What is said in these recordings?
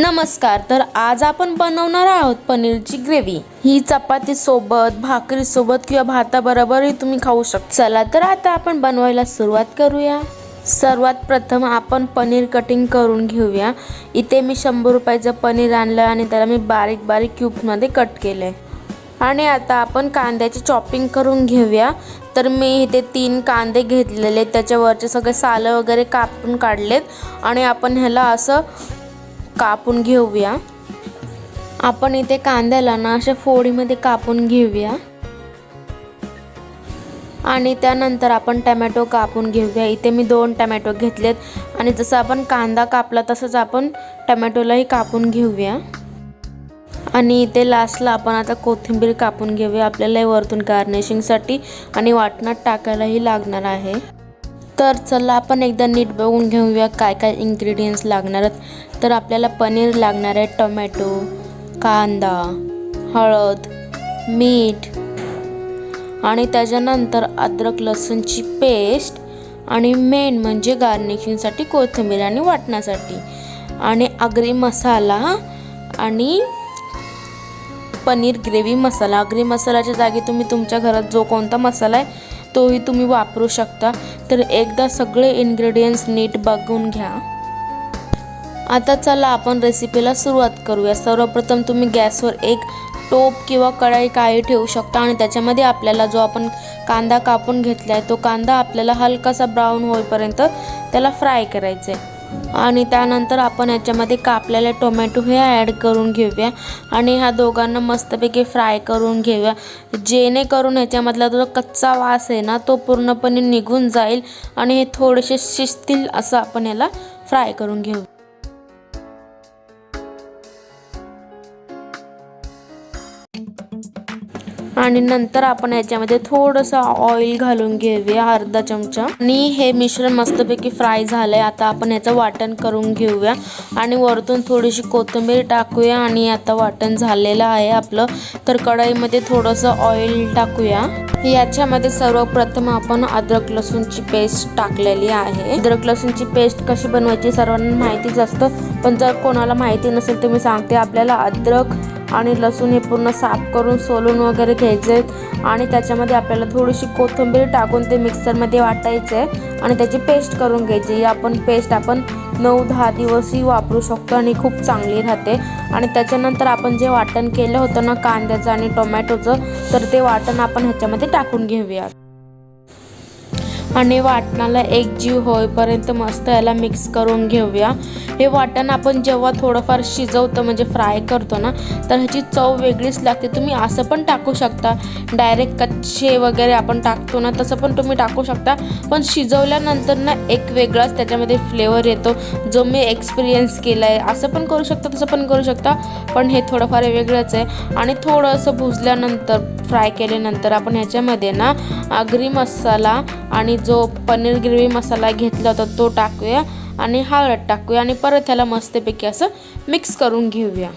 नमस्कार। तर आज आपण बनवणार आहोत पनीरची ग्रेव्ही। ही चपाती सोबत, भाकरी सोबत किंवा भाताबरोबरही तुम्ही खाऊ शकता। चला तर आता आपण बनवायला सुरुवात करूया। सर्वात प्रथम आपण पनीर कटिंग करून घेऊया। इथे मी 100 रुपयाचं पनीर आणलं आणि त्याला मी बारीक बारीक क्यूब्समध्ये कट केले। आणि आता आपण कांद्याची चॉपिंग करून घेऊया। तर मी इथे 3 कांदे घेतलेले, त्याच्यावरचे सगळे सालं वगैरे कापून काढलेत आणि आपण ह्याला असं कापून घेऊया। आपण इथे कांद्याला ना अशा फोडीमध्ये कापून घेऊया आणि त्यानंतर आपण टोमॅटो कापून घेऊया। इथे मी 2 टोमॅटो घेतलेत आणि जसं आपण कांदा कापला तसंच आपण टोमॅटोलाही कापून घेऊया। आणि इथे लास्टला आपण आता कोथिंबीर कापून घेऊया, आपल्याला वरतून गार्निशिंगसाठी आणि वाटणात टाकायलाही लागणार आहे। तर चला आपण एकदा नीट बघून घेऊया काय काय इन्ग्रेडियंट्स लागणार आहेत। तर आपल्याला पनीर लागणार आहे, टोमॅटो, कांदा, हळद, मीठ आणि त्याच्यानंतर अद्रक लसूणची पेस्ट आणि मेन म्हणजे गार्निशिंगसाठी कोथिंबीर आणि वाटण्यासाठी आणि आगरी मसाला आणि पनीर ग्रेव्ही मसाला। आगरी मसाल्याच्या जागी तुम्ही तुमच्या घरात जो कोणता मसाला आहे तोही तुम्ही वापरू शकता। तर एकदा सगळे इन्ग्रेडियंट्स नीट बघून घ्या। आता चला आपण रेसिपीला सुरुवात करूया। सर्वप्रथम तुम्ही गॅसवर एक टोप किंवा कढई काही ठेवू शकता आणि त्याच्यामध्ये आपल्याला जो आपण कांदा कापून घेतला आहे तो कांदा आपल्याला हलकासा ब्राऊन होईपर्यंत त्याला फ्राय करायचे आणि त्यानंतर आपण याच्यामध्ये कापलेले टोमॅटो हे ॲड करून घेऊया आणि ह्या दोघांना मस्तपैकी फ्राय करून घेऊया, जेणेकरून ह्याच्यामधला जो कच्चा वास आहे ना तो पूर्णपणे निघून जाईल आणि हे थोडेसे शिजतील असं आपण याला फ्राय करून घेऊ। आणि नंतर आपण याच्यामध्ये थोडंसं ऑइल घालून घेऊया, अर्धा चमचा। आणि हे मिश्रण मस्तपैकी फ्राय झालंय। आता आपण याचं वाटण करून घेऊया आणि वरतून थोडीशी कोथिंबीर टाकूया आणि आता वाटण झालेलं आहे आपलं। तर कढईमध्ये थोडंसं ऑइल टाकूया। याच्यामध्ये सर्वप्रथम आपण अद्रक लसूणची पेस्ट टाकलेली आहे। अद्रक लसूणची पेस्ट कशी बनवायची सर्वांना माहितीच असतं, पण जर कोणाला माहिती नसेल तर मी सांगते। आपल्याला अद्रक आणि लसूण हे पूर्ण साफ करून सोलून वगैरे घ्यायचे आणि त्याच्यामध्ये आपल्याला थोडीशी कोथिंबीर टाकून ते मिक्सरमध्ये वाटायचे आणि त्याची पेस्ट करून घ्यायची। ही आपण पेस्ट 9-10 दिवसही वापरू शकतो आणि खूप चांगली राहते। आणि त्याच्यानंतर आपण जे वाटण केलं होतं ना कांद्याचं आणि टोमॅटोचं, तर ते वाटण आपण ह्याच्यामध्ये टाकून घेऊया आणि वाटणाला एकजीव होईपर्यंत मस्त याला मिक्स करून घेऊया। हे वाटण आपण जेव्हा थोडंफार शिजवतो म्हणजे फ्राय करतो ना, तर ह्याची चव वेगळीच लागते। तुम्ही असं पण टाकू शकता, डायरेक्ट कच्चे वगैरे आपण टाकतो ना तसं पण तुम्ही टाकू शकता, पण शिजवल्यानंतर ना एक वेगळाच त्याच्यामध्ये फ्लेवर येतो जो मी एक्सपिरियन्स केला आहे। असं पण करू शकता, तसं पण करू शकता, पण हे थोडंफार वेगळंच आहे। आणि थोडंसं भुजल्यानंतर फ्राय केल्यानंतर आपण ह्याच्यामध्ये ना आगरी मसाला आणि जो पनीर ग्रेव्ही मसाला घेतला होता तो टाकूया आणि हळद टाकूया आणि परत ह्याला मस्तपैकी असं मिक्स करून घेऊया।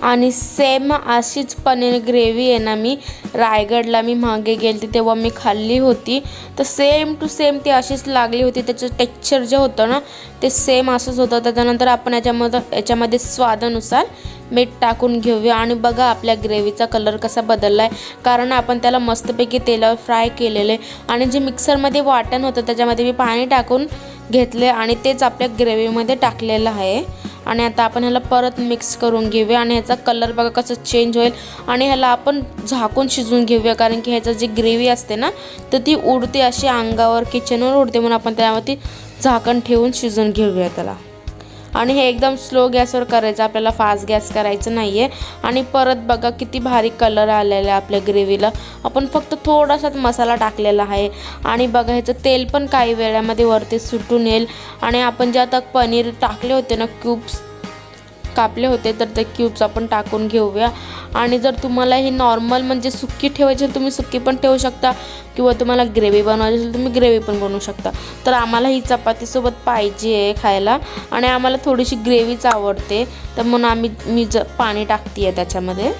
आणि सेम अशीच पनीर ग्रेव्ही आहे ना, मी रायगडला मागे गेलते तेव्हा मी खाल्ली होती, तर सेम टू सेम ती अशीच लागली होती। त्याचं टेक्स्चर जे होतं ना ते सेम असंच होतं। त्याच्यानंतर आपण याच्यामध्ये स्वादानुसार मीठ टाकून घेऊया आणि बघा आपल्या ग्रेव्हीचा कलर कसा बदलला आहे, कारण आपण त्याला मस्तपैकी तेलावर फ्राय केलेले आणि जे मिक्सरमध्ये वाटण होतं त्याच्यामध्ये मी पाणी टाकून घेतले आणि तेच आपल्या ग्रेव्हीमध्ये टाकलेलं आहे। आणि आता आपण ह्याला परत मिक्स करून घेऊया आणि ह्याचा कलर बघा कसं चेंज होईल आणि ह्याला आपण झाकून शिजवून घेऊया, कारण की ह्याचं जी ग्रेव्ही असते ना तर ती उडते अशी अंगावर, किचनवर उडते, म्हणून आपण त्यावरती झाकण ठेवून शिजवून घेऊया त्याला। आणि हे एकदम स्लो गॅसवर करायचं, आपल्याला फास्ट गॅस करायचं नाही आहे। आणि परत बघा किती भारी कलर आलेला आहे आपल्या ग्रेव्हीला। आपण फक्त थोडासाच मसाला टाकलेला आहे आणि बघा ह्याचं तेल पण काही वेळामध्ये वरती सुटून येईल। आणि आपण जे आता पनीर टाकले होते ना, क्यूब्स कापले होते, तर ते क्यूब्स आपण टाकून घेऊया। आणि जर तुम्हाला ही नॉर्मल म्हणजे सुक्की ठेवायची असेल तुम्ही सुक्की पण ठेवू शकता, किंवा तुम्हाला ग्रेव्ही बनवायची असेल तुम्ही ग्रेव्ही पण बनवू शकता। तर आम्हाला ही चपातीसोबत पाहिजे आहे खायला आणि आम्हाला थोडीशी ग्रेव्हीच आवडते, तर म्हणून मी पाणी टाकते आहे त्याच्यामध्ये।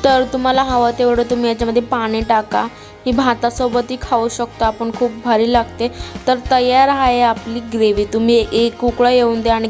तर तुम्हाला हवं तेवढं तुम्ही याच्यामध्ये पाणी टाका। ही भातासोबतही खाऊ शकतो आपण, खूप भारी लागते। तर तयार आहे आपली ग्रेव्ही। तुम्ही एक उकळा येऊन द्या आणि